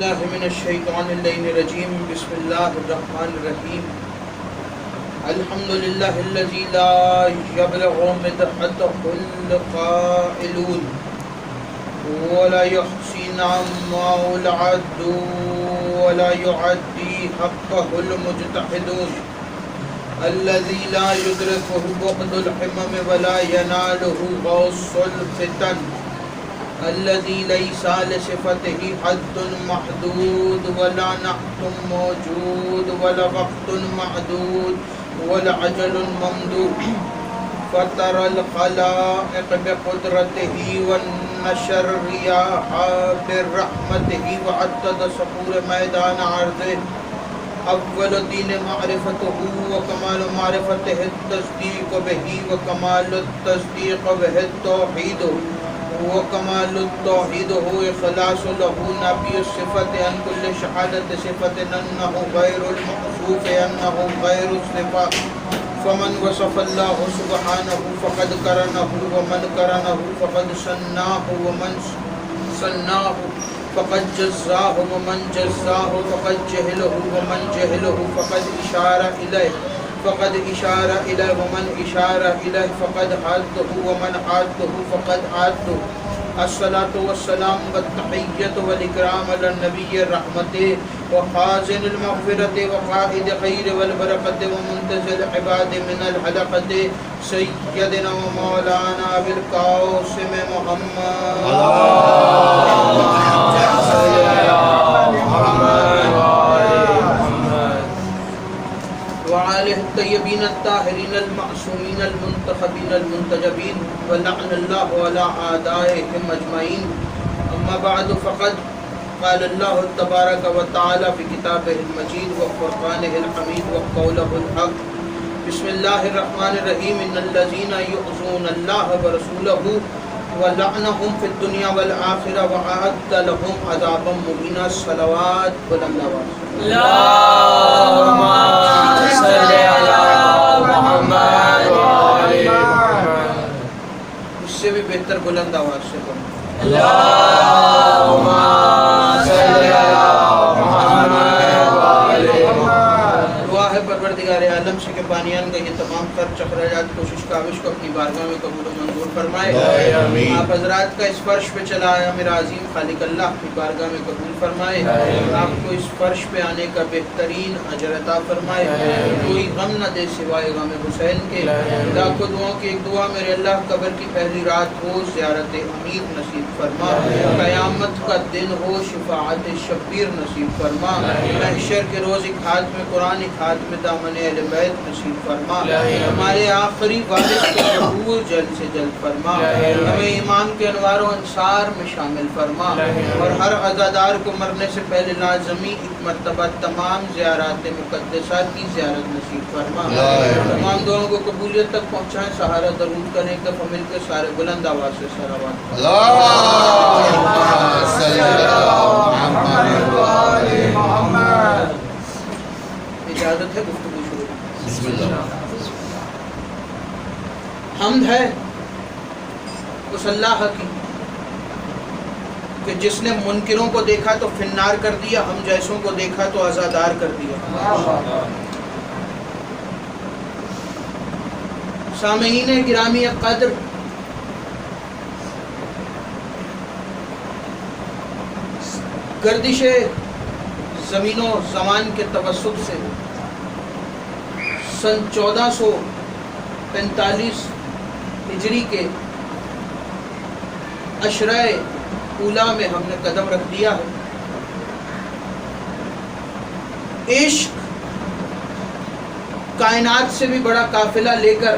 باللہ من الشیطان اللعین الرجیم بسم اللہ الرحمن الرحیم الحمدللہ الذی لا یبلغ مدحته القائلون ولا يحصي نعمه العد ولا يعدي حقه المجتهدون الذي لا يدركه بعد الحمم ولا يناله غوص الفتن الذي ليس لصفته حد محدود ولا نعت موجود ولا وقت معدود ولا عجل ممدود فطر الخلائق بقدرته ونشر الرياح برحمته وعدد صخور ميدان عرضه اول الدين معرفته وكمال معرفته التصديق به وكمال التصديق به التوحيد وكمال التوحيد هو إخلاص له نبي الصفة عن كل شهادة صفة أنه غير الموصوف أنه غير الصفة فمن وصف الله سبحانه فقد قرنه ومن قرنه فقد سناه ومن سناه فقد جزاه ومن جزاه فقد جهله ومن جهله فقد إشار إليه فقد إشار إليه ومن إشار إليه فقد حاده ومن حاده فقد حاده الصلاة والسلام والتحية والإكرام على النبي الرحمة وخازن المغفرة وقائد خير والبركة ومنتزل العباد من الحلقة سيدنا ومولانا أبي القاسم محمد وآله الطيبين الطاهرين المعصومين المنتخبين المنتجبين ولعن الله على أعدائهم أجمعين أما بعد فقد قال الله تبارك وتعالى في كتابه المجيد وفرقانه الحميد وقوله الحق بسم الله الرحمن الرحيم إن الذين يؤذون الله ورسوله ولعنهم في الدنيا والآخرة وأعد لهم عذابا مهينا الصلوات بلند آواز اللهم صل على محمد وآل محمد اس سے بھی بہتر بلند آواز سے پڑھیں اللهم صل على محمد وآل محمد دعا ہے پروردگار عالم سے کہ بانیان کا یہ تمام خرچ اخراجات کوشش کاوش کو اپنی بارگاہ میں قبول و منظور فرمائے آپ حضرات کا اس فرش پہ چلا آیا میرا عظیم خالق اللہ کی بارگاہ میں قبول فرمائے آپ کو اس فرش پہ آنے کا بہترین اجر عطا فرمائے کوئی غم نہ دے سوائے غم حسین کے لاکھوں دعاؤں کی ایک دعا میرے اللہ قبر کی پہلی رات ہو زیارت امیر نصیب فرما قیامت کا دن ہو شفاعت شبیر نصیب فرما محشر کے روز ایک ہاتھ میں قرآن ایک ہاتھ میں دامن اہل بیت نصیب فرما ہمارے آخری والد کو ضرور جلد سے جلد فرما ہمیں ایمان کے انوار و انصار میں شامل فرما اور ہر عزادار کو مرنے سے پہلے لازمی ایک مرتبہ تمام زیارات مقدسہ کی زیارت نصیب فرما تمام دعاؤں کو قبولیت تک پہنچائیں سہارا درود کریں دفعہ مل کے سارے بلند آواز سے صلوات اللهم صل على محمد وآل محمد اجازت ہے گفتگو شروع بسم اللہ حمد ہے اس اللہ کی کہ جس نے منکروں کو دیکھا تو فنار کر دیا ہم جیسوں کو دیکھا تو آزادار کر دیا سامعین گرامی قدر گردش زمین و زمان کے توسط سے سن 1445 ہجری کے عشرہ اولا میں ہم نے قدم رکھ دیا ہے عشق کائنات سے بھی بڑا قافلہ لے کر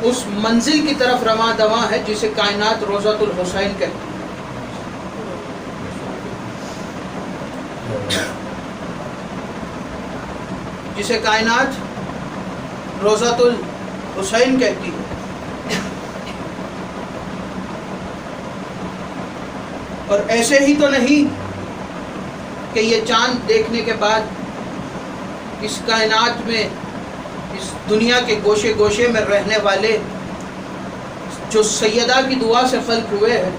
اس منزل کی طرف رواں دواں ہے جسے کائنات روضۃ الحسین کہتے ہیں جسے کائنات روضۃ الحسین کہتی ہے اور ایسے ہی تو نہیں کہ یہ چاند دیکھنے کے بعد اس کائنات میں اس دنیا کے گوشے گوشے میں رہنے والے جو سیدہ کی دعا سے خلق ہوئے ہیں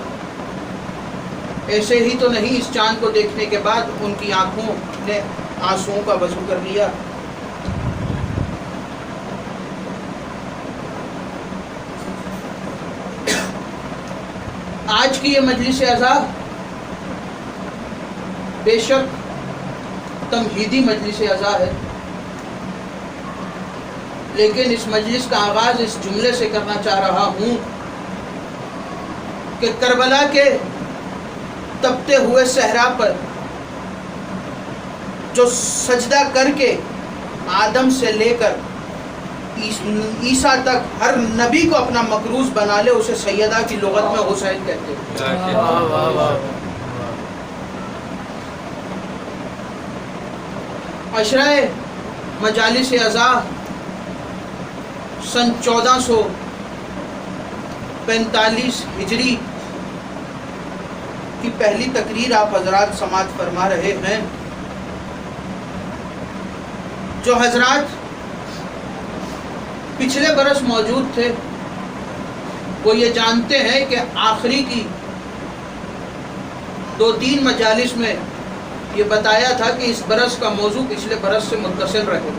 ایسے ہی تو نہیں اس چاند کو دیکھنے کے بعد ان کی آنکھوں نے آنسوؤں کا وضو کر لیا. آج کی یہ مجلس عزا بے شک تمہیدی مجلس عزا ہے، لیکن اس مجلس کا آغاز اس جملے سے کرنا چاہ رہا ہوں کہ کربلا کے تپتے ہوئے صحرا پر جو سجدہ کر کے آدم سے لے کر عیسیٰ تک ہر نبی کو اپنا مقروض بنا لے، اسے سیدہ کی لغت میں حسین کہتے ہیں. عشرہ مجالس عزا سن 1445 ہجری کی پہلی تقریر آپ حضرات سماعت فرما رہے ہیں. جو حضرات پچھلے برس موجود تھے وہ یہ جانتے ہیں کہ آخری کی 2-3 مجالس میں یہ بتایا تھا کہ اس برس کا موضوع پچھلے برس سے متصل رہے گا.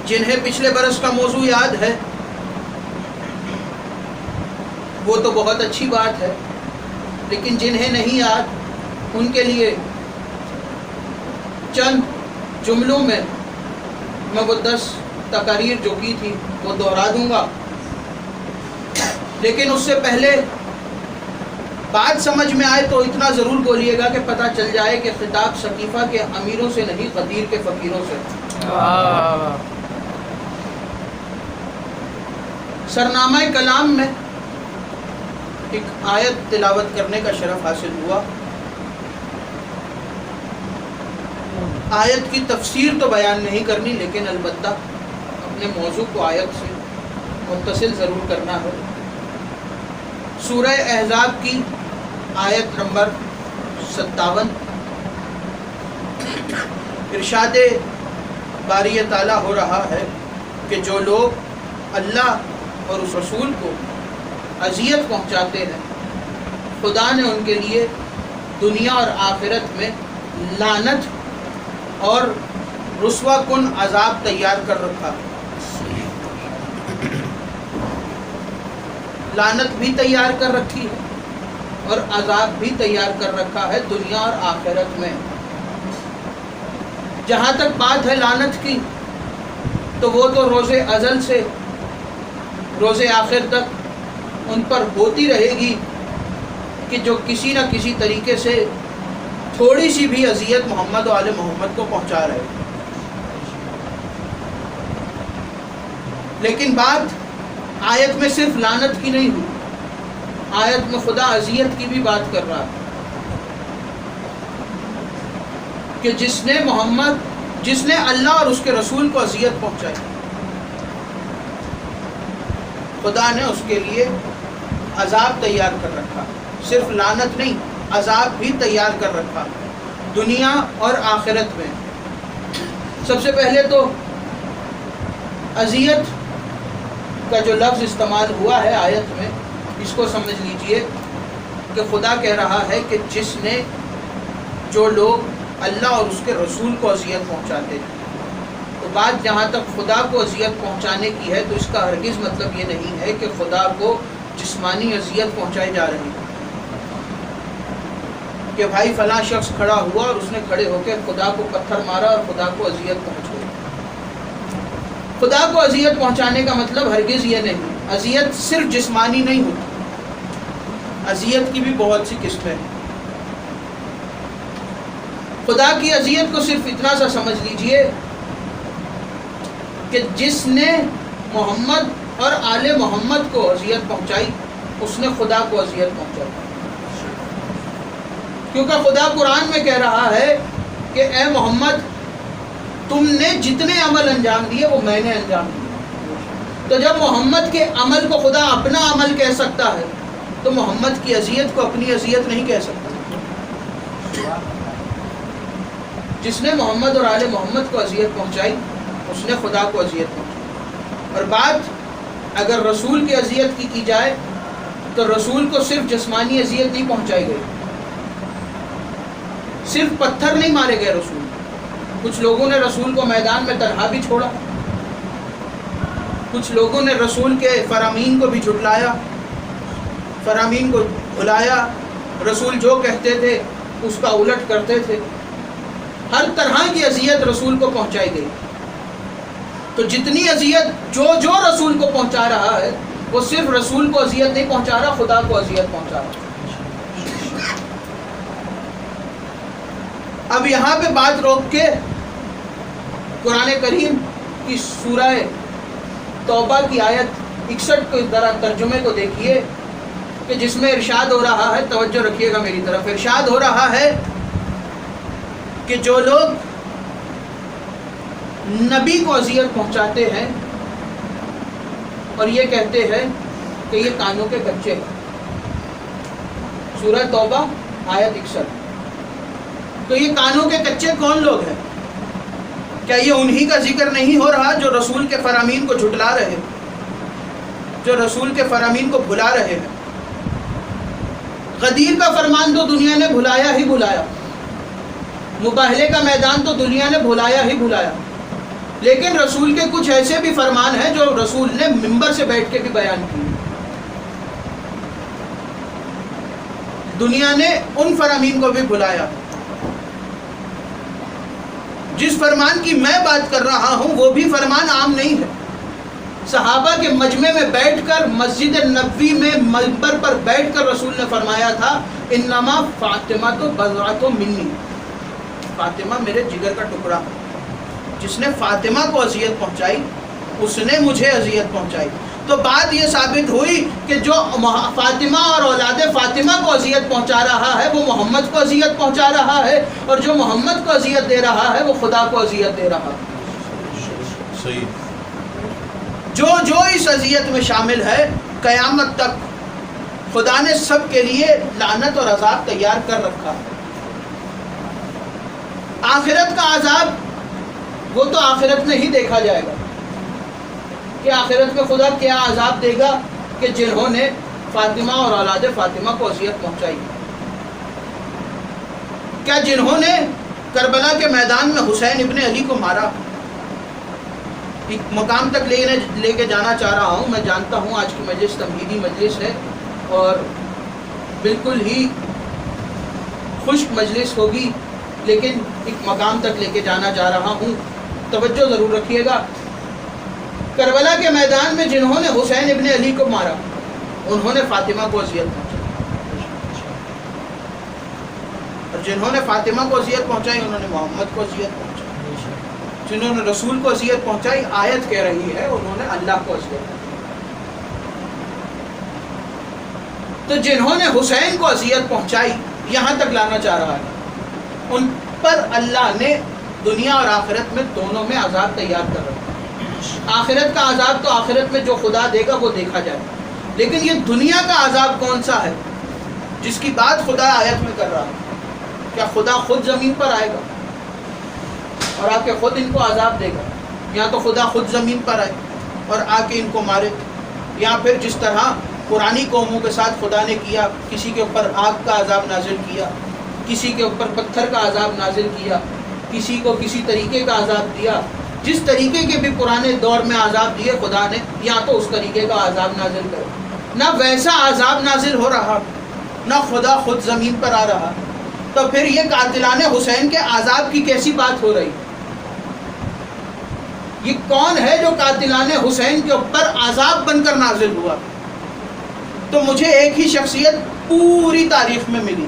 جنہیں پچھلے برس کا موضوع یاد ہے وہ تو بہت اچھی بات ہے، لیکن جنہیں نہیں یاد ان کے لیے چند جملوں میں وہ 10 تقاریر جو کی تھی وہ دہرا دوں گا. لیکن اس سے پہلے بات سمجھ میں آئے تو اتنا ضرور بولیے گا کہ پتہ چل جائے کہ خطاب ثقیفہ کے امیروں سے نہیں، غدیر کے فقیروں سے. سرنامہ کلام میں ایک آیت تلاوت کرنے کا شرف حاصل ہوا. آیت کی تفسیر تو بیان نہیں کرنی، لیکن البتہ اپنے موضوع کو آیت سے متصل ضرور کرنا ہے. سورہ احزاب کی آیت نمبر 57 ارشاد باری تعالیٰ ہو رہا ہے کہ جو لوگ اللہ اور اس رسول کو اذیت پہنچاتے ہیں خدا نے ان کے لیے دنیا اور آخرت میں لعنت اور رسوا کن عذاب تیار کر رکھا. لعنت بھی تیار کر رکھی ہے اور عذاب بھی تیار کر رکھا ہے دنیا اور آخرت میں. جہاں تک بات ہے لعنت کی تو وہ تو روز ازل سے روز آخر تک ان پر ہوتی رہے گی کہ جو کسی نہ کسی طریقے سے تھوڑی سی بھی اذیت محمد و آل محمد کو پہنچا رہے. لیکن بات آیت میں صرف لعنت کی نہیں ہوئی، آیت میں خدا اذیت کی بھی بات کر رہا ہے کہ جس نے اللہ اور اس کے رسول کو اذیت پہنچائی، خدا نے اس کے لیے عذاب تیار کر رکھا. صرف لعنت نہیں، عذاب بھی تیار کر رکھا دنیا اور آخرت میں. سب سے پہلے تو اذیت کا جو لفظ استعمال ہوا ہے آیت میں، اس کو سمجھ لیجئے کہ خدا کہہ رہا ہے کہ جس نے جو لوگ اللہ اور اس کے رسول کو اذیت پہنچاتے ہیں. تو بات جہاں تک خدا کو اذیت پہنچانے کی ہے تو اس کا ہرگز مطلب یہ نہیں ہے کہ خدا کو جسمانی اذیت پہنچائی جا رہی ہے کہ بھائی فلاں شخص کھڑا ہوا اور اس نے کھڑے ہو کے خدا کو پتھر مارا اور خدا کو اذیت پہنچ گئی. خدا کو اذیت پہنچانے کا مطلب ہرگز یہ نہیں. اذیت صرف جسمانی نہیں ہوتی، اذیت کی بھی بہت سی قسمیں ہیں. خدا کی اذیت کو صرف اتنا سا سمجھ لیجئے کہ جس نے محمد اور آل محمد کو اذیت پہنچائی اس نے خدا کو اذیت پہنچائی. کیونکہ خدا قرآن میں کہہ رہا ہے کہ اے محمد تم نے جتنے عمل انجام دیے وہ میں نے انجام دیے. تو جب محمد کے عمل کو خدا اپنا عمل کہہ سکتا ہے تو محمد کی اذیت کو اپنی اذیت نہیں کہہ سکتا. جس نے محمد اور آل محمد کو اذیت پہنچائی اس نے خدا کو اذیت پہنچائی. اور بات اگر رسول کی اذیت کی جائے تو رسول کو صرف جسمانی اذیت نہیں پہنچائی گئی، صرف پتھر نہیں مارے گئے رسول، کچھ لوگوں نے رسول کو میدان میں تنہا بھی چھوڑا، کچھ لوگوں نے رسول کے فرامین کو بھی جھٹلایا، فرامین کو بھلایا، رسول جو کہتے تھے اس کا الٹ کرتے تھے، ہر طرح کی اذیت رسول کو پہنچائی گئی۔ تو جتنی اذیت جو رسول کو پہنچا رہا ہے وہ صرف رسول کو اذیت نہیں پہنچا رہا، خدا کو اذیت پہنچا رہا۔ اب یہاں پہ بات روک کے قرآن کریم کی سورہ توبہ کی آیت 61 کو ذرا ترجمے کو دیکھیے کہ جس میں ارشاد ہو رہا ہے، توجہ رکھیے گا میری طرف، ارشاد ہو رہا ہے کہ جو لوگ نبی کو اذیت پہنچاتے ہیں اور یہ کہتے ہیں کہ یہ کانوں کے کچے ہیں، سورہ توبہ آیت 61۔ تو یہ کانوں کے کچے کون لوگ ہیں؟ کیا یہ انہی کا ذکر نہیں ہو رہا جو رسول کے فرامین کو جھٹلا رہے ہیں، جو رسول کے فرامین کو بھلا رہے ہیں؟ غدیر کا فرمان تو دنیا نے بھلایا ہی بھلایا، مباہلے کا میدان تو دنیا نے بھلایا ہی بھلایا، لیکن رسول کے کچھ ایسے بھی فرمان ہیں جو رسول نے منبر سے بیٹھ کے بھی بیان کیے۔ دنیا نے ان فرامین کو بھی بھلایا۔ جس فرمان کی میں بات کر رہا ہوں وہ بھی فرمان عام نہیں ہے۔ صحابہ کے مجمع میں بیٹھ کر، مسجد نبوی میں منبر پر بیٹھ کر رسول نے فرمایا تھا انما فاطمہ تو بضعۃ منی، فاطمہ میرے جگر کا ٹکڑا، جس نے فاطمہ کو اذیت پہنچائی اس نے مجھے اذیت پہنچائی۔ تو بات یہ ثابت ہوئی کہ جو فاطمہ اور اولاد فاطمہ کو اذیت پہنچا رہا ہے وہ محمد کو اذیت پہنچا رہا ہے، اور جو محمد کو اذیت دے رہا ہے وہ خدا کو اذیت دے رہا ہے۔ صحیح۔ جو اس اذیت میں شامل ہے، قیامت تک خدا نے سب کے لیے لعنت اور عذاب تیار کر رکھا ہے۔ آخرت کا عذاب وہ تو آخرت میں ہی دیکھا جائے گا کہ آخرت میں خدا کیا عذاب دے گا کہ جنہوں نے فاطمہ اور اولاد فاطمہ کو اذیت پہنچائی۔ کیا جنہوں نے کربلا کے میدان میں حسین ابن علی کو مارا؟ ایک مقام تک لے کے جانا چاہ رہا ہوں، میں جانتا ہوں آج کی مجلس تمہیدی مجلس ہے اور بالکل ہی خشک مجلس ہوگی، لیکن ایک مقام تک لے کے جانا چاہ رہا ہوں، توجہ ضرور رکھیے گا۔ کربلا کے میدان میں جنہوں نے حسین ابن علی کو مارا انہوں نے فاطمہ کو اذیت پہنچائی، اور جنہوں نے فاطمہ کو اذیت پہنچائی انہوں نے محمد کو اذیت پہنچائی۔ جنہوں نے رسول کو اذیت پہنچائی، آیت کہہ رہی ہے انہوں نے اللہ کو اذیت پہنچائی۔ تو جنہوں نے حسین کو اذیت پہنچائی یہاں تک لانا چاہ رہا ہے، ان پر اللہ نے دنیا اور آخرت میں دونوں میں عذاب تیار کر رکھا۔ آخرت کا عذاب تو آخرت میں جو خدا دے گا وہ دیکھا جائے، لیکن یہ دنیا کا عذاب کون سا ہے جس کی بات خدا آیت میں کر رہا ہے؟ کیا خدا خود زمین پر آئے گا اور آ کے خود ان کو عذاب دے گا؟ یا تو خدا خود زمین پر آئے اور آ کے ان کو مارے، یا پھر جس طرح پرانی قوموں کے ساتھ خدا نے کیا، کسی کے اوپر آگ کا عذاب نازل کیا، کسی کے اوپر پتھر کا عذاب نازل کیا، کسی کو کسی طریقے کا عذاب دیا، جس طریقے کے بھی پرانے دور میں عذاب دیے خدا نے، یا تو اس طریقے کا عذاب نازل کرے۔ نہ ویسا عذاب نازل ہو رہا، نہ خدا خود زمین پر آ رہا، تو پھر یہ قاتلان حسین کے عذاب کی کیسی بات ہو رہی؟ یہ کون ہے جو قاتلان حسین کے اوپر عذاب بن کر نازل ہوا؟ تو مجھے ایک ہی شخصیت پوری تاریخ میں ملی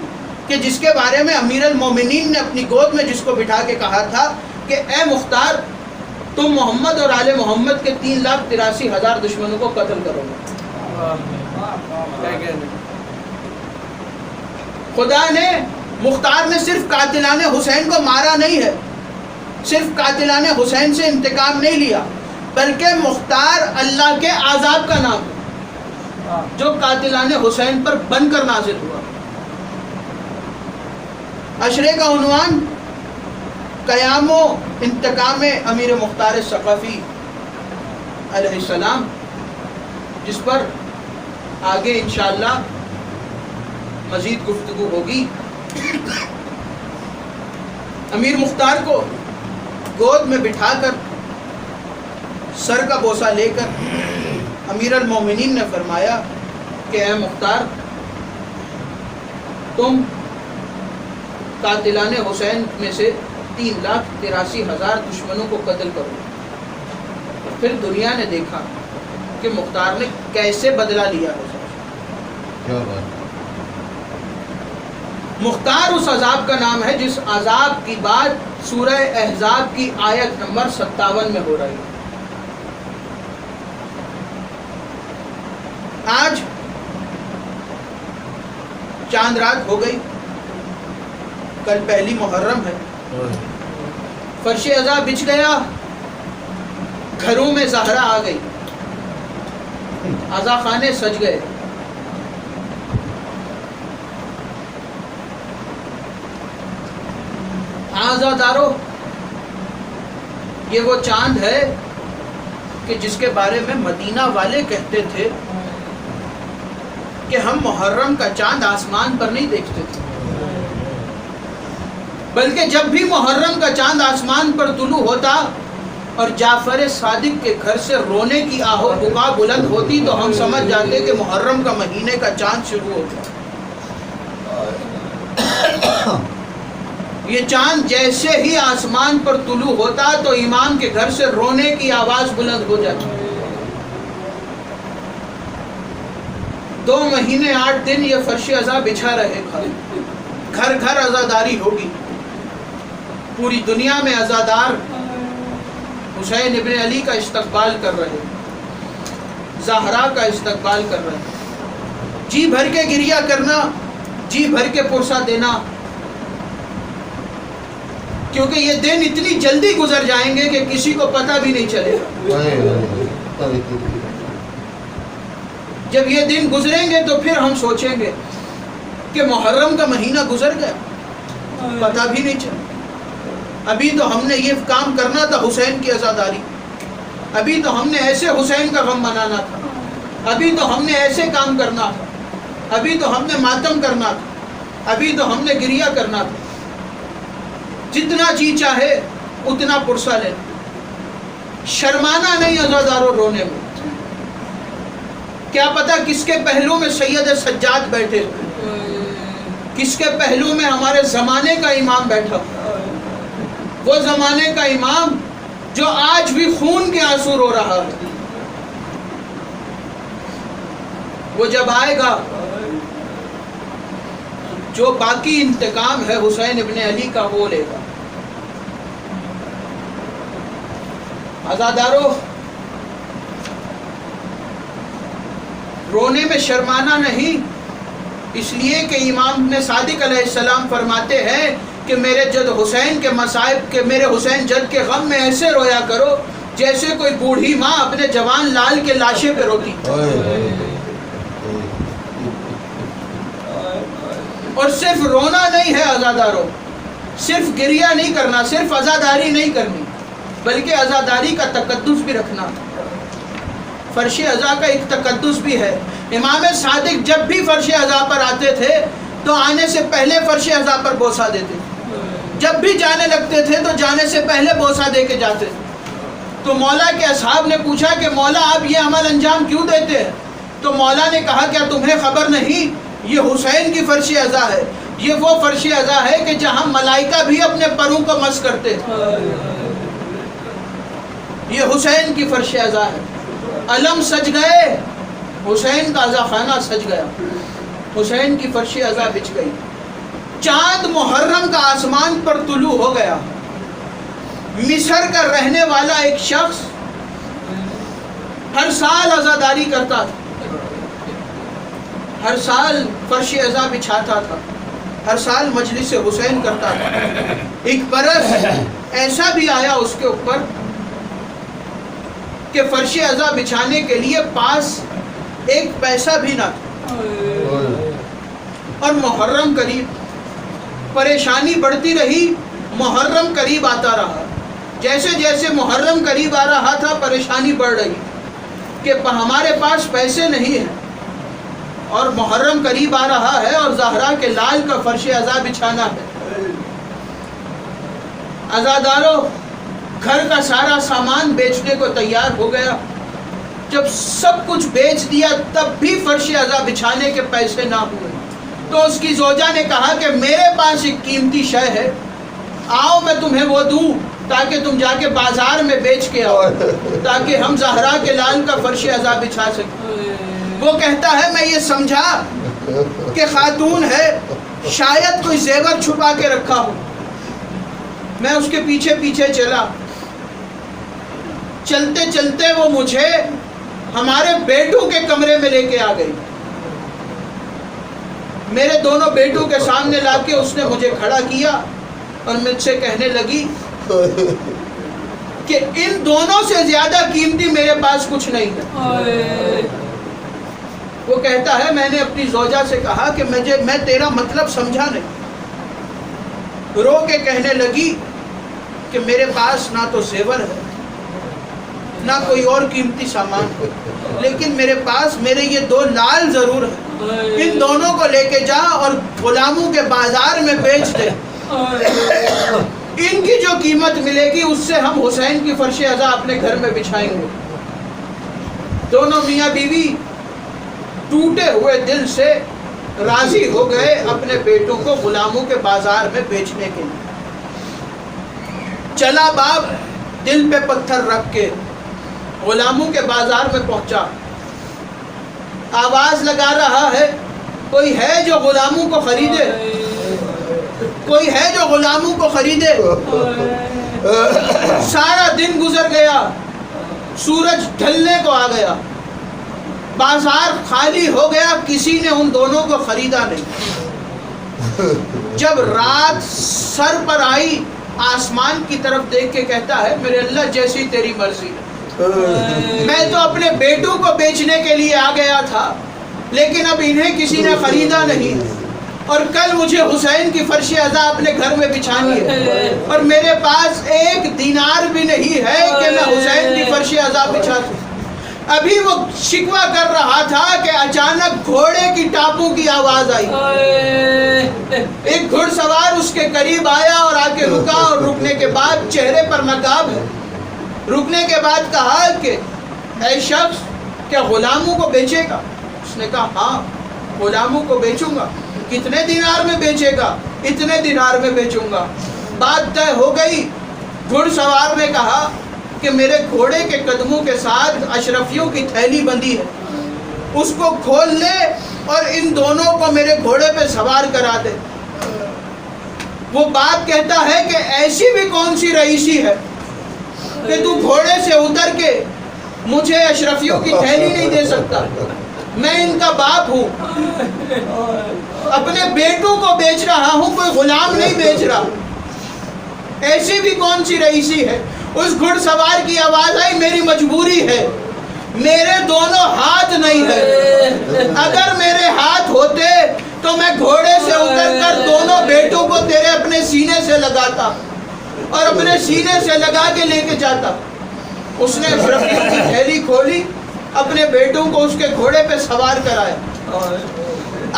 کہ جس کے بارے میں امیر المومنین نے اپنی گود میں جس کو بٹھا کے کہا تھا کہ اے مختار، تم محمد اور آل محمد کے 3,83,000 دشمنوں کو قتل کرو گے۔ خدا نے، مختار نے صرف قاتلان حسین کو مارا نہیں ہے، صرف قاتلان حسین سے انتقام نہیں لیا، بلکہ مختار اللہ کے عذاب کا نام ہے جو قاتلان حسین پر بن کر نازل ہوا۔ عشرے کا عنوان قیام و انتقام امیر مختار ثقفی علیہ السلام، جس پر آگے انشاءاللہ مزید گفتگو ہوگی۔ امیر مختار کو گود میں بٹھا کر سر کا بوسہ لے کر امیر المومنین نے فرمایا کہ اے مختار، تم قاتلان حسین میں سے 3,83,000 دشمنوں کو قتل کرو۔ پھر دنیا نے دیکھا کہ مختار نے کیسے بدلہ لیا ہے۔ مختار اس عذاب کا نام ہے جس عذاب کی بات سورہ احزاب کی آیت نمبر 57 میں ہو رہی ہے۔ آج چاند رات ہو گئی، کل پہلی محرم ہے، فرش عزا بچھ گیا، گھروں میں زہرا آ گئی، عزا خانے سج گئے۔ عزادارو، یہ وہ چاند ہے کہ جس کے بارے میں مدینہ والے کہتے تھے کہ ہم محرم کا چاند آسمان پر نہیں دیکھتے تھے، بلکہ جب بھی محرم کا چاند آسمان پر طلوع ہوتا اور جعفر صادق کے گھر سے رونے کی آہو بکا بلند ہوتی تو ہم سمجھ جاتے کہ محرم کا مہینے کا چاند شروع ہو گیا۔ یہ چاند جیسے ہی آسمان پر طلوع ہوتا تو امام کے گھر سے رونے کی آواز بلند ہو جاتی۔ 2 مہینے 8 دن یہ فرش عزا بچھا رہے، گھر گھر عزاداری ہوگی، پوری دنیا میں عزادار حسین ابن علی کا استقبال کر رہے، زہرا کا استقبال کر رہے، جی بھر کے گریہ کرنا، جی بھر کے پرسہ دینا، کیونکہ یہ دن اتنی جلدی گزر جائیں گے کہ کسی کو پتہ بھی نہیں چلے گا۔ جب یہ دن گزریں گے تو پھر ہم سوچیں گے کہ محرم کا مہینہ گزر گیا، پتہ بھی نہیں چلا۔ ابھی تو ہم نے یہ کام کرنا تھا، حسین کی عزاداری، ابھی تو ہم نے ایسے حسین کا غم منانا تھا، ابھی تو ہم نے ایسے کام کرنا تھا، ابھی تو ہم نے ماتم کرنا تھا، ابھی تو ہم نے گریہ کرنا تھا۔ جتنا جی چاہے اتنا پرسہ لینا، شرمانا نہیں عزاداروں رونے میں۔ کیا پتا کس کے پہلو میں سید سجاد بیٹھے، کس کے پہلو میں ہمارے زمانے کا امام بیٹھا، وہ زمانے کا امام جو آج بھی خون کے آنسو رو رہا ہے۔ وہ جب آئے گا جو باقی انتقام ہے حسین ابن علی کا وہ لے گا۔ عزادارو، رونے میں شرمانا نہیں، اس لیے کہ امام نے صادق علیہ السلام فرماتے ہیں کہ میرے جد حسین کے مصائب کے، میرے حسین جد کے غم میں ایسے رویا کرو جیسے کوئی بوڑھی ماں اپنے جوان لال کے لاشے پہ روتی۔ اور صرف رونا نہیں ہے عزادارو، صرف گریہ نہیں کرنا، صرف عزاداری نہیں کرنی، بلکہ عزاداری کا تقدس بھی رکھنا۔ فرش عزا کا ایک تقدس بھی ہے۔ امام صادق جب بھی فرش عزا پر آتے تھے تو آنے سے پہلے فرش عزا پر بوسہ دیتے، جب بھی جانے لگتے تھے تو جانے سے پہلے بوسہ دے کے جاتے تھے۔ تو مولا کے اصحاب نے پوچھا کہ مولا آپ یہ عمل انجام کیوں دیتے ہیں؟ تو مولا نے کہا کیا تمہیں خبر نہیں، یہ حسین کی فرش عزا ہے، یہ وہ فرش عزا ہے کہ جہاں ملائکہ بھی اپنے پروں کو مس کرتے ہیں، یہ حسین کی فرش عزا ہے۔ علم سج گئے، حسین کا عزا خانہ سج گیا، حسین کی فرش عزا بچھ گئی۔ چاند محرم کا آسمان پر طلوع ہو گیا۔ مصر کا رہنے والا ایک شخص ہر سال عزاداری کرتا تھا، ہر سال فرش عزا بچھاتا تھا، ہر سال مجلس حسین کرتا تھا۔ ایک برس ایسا بھی آیا اس کے اوپر کہ فرش عزا بچھانے کے لیے پاس ایک پیسہ بھی نہ تھا، اور محرم قریب، پریشانی بڑھتی رہی، محرم قریب آتا رہا۔ جیسے جیسے محرم قریب آ رہا تھا پریشانی بڑھ رہی کہ ہمارے پاس پیسے نہیں ہیں، اور محرم قریب آ رہا ہے اور زہرا کے لال کا فرش عزا بچھانا ہے. عزادارو گھر کا سارا سامان بیچنے کو تیار ہو گیا. جب سب کچھ بیچ دیا تب بھی فرش عزا بچھانے کے پیسے نہ ہوئے تو اس کی زوجہ نے کہا کہ میرے پاس ایک قیمتی شے ہے, آؤ میں تمہیں وہ دوں تاکہ تم جا کے بازار میں بیچ کے آؤ تاکہ ہم زہرا کے لال کا فرش عزا بچھا سکیں. وہ کہتا ہے میں یہ سمجھا کہ خاتون ہے, شاید کوئی زیور چھپا کے رکھا ہو. میں اس کے پیچھے پیچھے چلا. چلتے چلتے وہ مجھے ہمارے بیٹوں کے کمرے میں لے کے آ گئی. میرے دونوں بیٹوں کے سامنے لا کے اس نے مجھے کھڑا کیا اور مجھ سے کہنے لگی کہ ان دونوں سے زیادہ قیمتی میرے پاس کچھ نہیں ہے. وہ کہتا ہے میں نے اپنی زوجہ سے کہا کہ میں تیرا مطلب سمجھا نہیں. رو کے کہنے لگی کہ میرے پاس نہ تو زیور ہے نہ کوئی اور قیمتی سامان ہے, لیکن میرے پاس میرے یہ 2 لال ضرور ہیں. ان دونوں کو لے کے جا اور غلاموں کے بازار میں بیچ دے. ان کی جو قیمت ملے گی اس سے ہم حسین کی فرش عزا اپنے گھر میں بچھائیں گے. دونوں میاں بیوی ٹوٹے ہوئے دل سے راضی ہو گئے اپنے بیٹوں کو غلاموں کے بازار میں بیچنے کے لیے. چلا باپ دل پہ پتھر رکھ کے غلاموں کے بازار میں پہنچا. آواز لگا رہا ہے کوئی ہے جو غلاموں کو خریدے, کوئی ہے جو غلاموں کو خریدے. سارا دن گزر گیا, سورج ڈھلنے کو آ گیا, بازار خالی ہو گیا, کسی نے ان دونوں کو خریدا نہیں. جب رات سر پر آئی آسمان کی طرف دیکھ کے کہتا ہے میرے اللہ جیسی تیری مرضی ہے. میں تو اپنے بیٹوں کو بیچنے کے لیے آ گیا تھا لیکن اب انہیں کسی نے خریدا نہیں, اور کل مجھے حسین کی فرش عزا اپنے گھر میں بچھانی ہے اور میرے پاس 1 دینار بھی نہیں ہے کہ میں حسین کی فرش عزا بچھا دوں. ابھی وہ شکوہ کر رہا تھا کہ اچانک گھوڑے کی ٹاپوں کی آواز آئی. ایک گھڑ سوار اس کے قریب آیا اور آ کے رکا, اور رکنے کے بعد چہرے پر نقاب ہے. رکنے کے بعد کہا کہ اے شخص کیا غلاموں کو بیچے گا؟ اس نے کہا ہاں غلاموں کو بیچوں گا. کتنے دینار میں بیچے گا؟ اتنے دینار میں بیچوں گا. بات طے ہو گئی. گھڑ سوار نے کہا کہ میرے گھوڑے کے قدموں کے ساتھ اشرفیوں کی تھیلی بندھی ہے, اس کو کھول لے اور ان دونوں کو میرے گھوڑے پہ سوار کرا دے. وہ باپ کہتا ہے کہ ایسی بھی کون سی رئیسی ہے کہ تو گھوڑے سے اتر کے مجھے اشرفیوں کی تھیلی نہیں دے سکتا. میں ان کا باپ ہوں, اپنے بیٹوں کو بیچ رہا ہوں, کوئی غلام نہیں بیچ رہا. ایسی بھی کون سی رئیسی ہے؟ اس گھڑ سوار کی آواز آئی میری مجبوری ہے, میرے دونوں ہاتھ نہیں ہے. اگر میرے ہاتھ ہوتے تو میں گھوڑے سے اتر کر دونوں بیٹوں کو تیرے اپنے سینے سے لگاتا اور اپنے سینے سے لگا کے لے کے جاتا. اس نے اشرفیوں کی تھیلی کھولی, اپنے بیٹوں کو اس کے گھوڑے پہ سوار کرایا.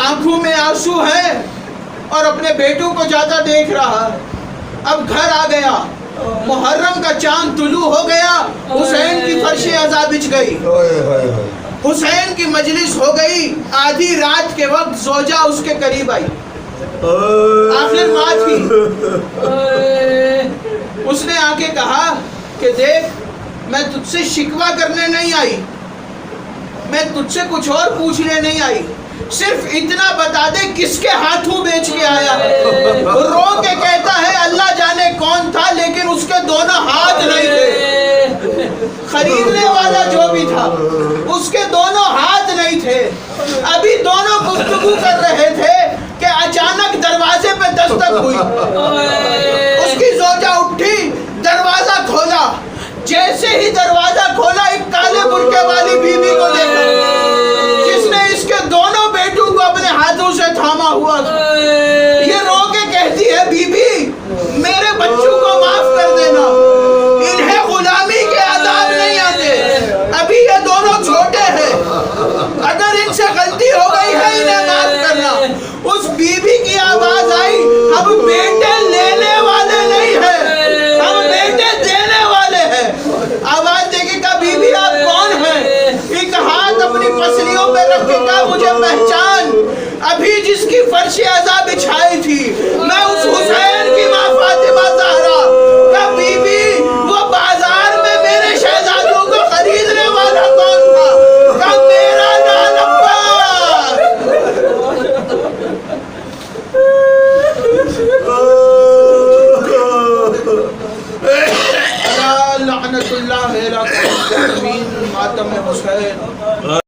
آنکھوں میں آنسو ہے اور اپنے بیٹوں کو جاتا دیکھ رہا ہے. اب گھر آ گیا, محرم کا چاند طلوع ہو گیا, حسین کی فرش عزا بچھ گئی, حسین کی مجلس ہو گئی. آدھی رات کے وقت زوجہ اس کے قریب آئی, آخر بات کی. اس نے آ کے کہا کہ دیکھ میں تجھ سے شکوہ کرنے نہیں آئی, میں تجھ سے کچھ اور پوچھنے نہیں آئی, صرف اتنا بتا دے کس کے ہاتھوں بیچ کے آیا ہے. رو کے کہتا ہے اللہ جانے کون تھا لیکن اس کے دونوں ہاتھ نہیں تھے. خریدنے والا جو بھی تھا اس کے دونوں ہاتھ نہیں تھے. ابھی دونوں گفتگو کر رہے تھے کہ اچانک دروازے پہ دستک ہوئی. اس کی زوجہ اٹھی, دروازہ کھولا. جیسے ہی دروازہ کھولا ایک کالے برقعے والی بیوی کو دیکھا جس نے اس کے دونوں بیٹوں کو اپنے ہاتھوں سے تھاما ہوا تھا. یہ رو کے کہتی ہے بی بی میرے بچوں کو معاف کر دینا, انہیں غلامی کے عذاب نہیں آتے, ابھی یہ دونوں چھوٹے ہیں, اگر ان سے غلطی ہو گئی ہے پسلیوں میں رکھے گا مجھے پہچان. ابھی جس کی فرش عزا بچھائی تھی میں اس حسین کی ماں فاطمہ زہرا کا بی بی. وہ بازار میں میرے شہزادوں کو خریدنے والا کون تھا؟ کا میرا لال عباس. لعنت اللہ علیہ ماتم حسین.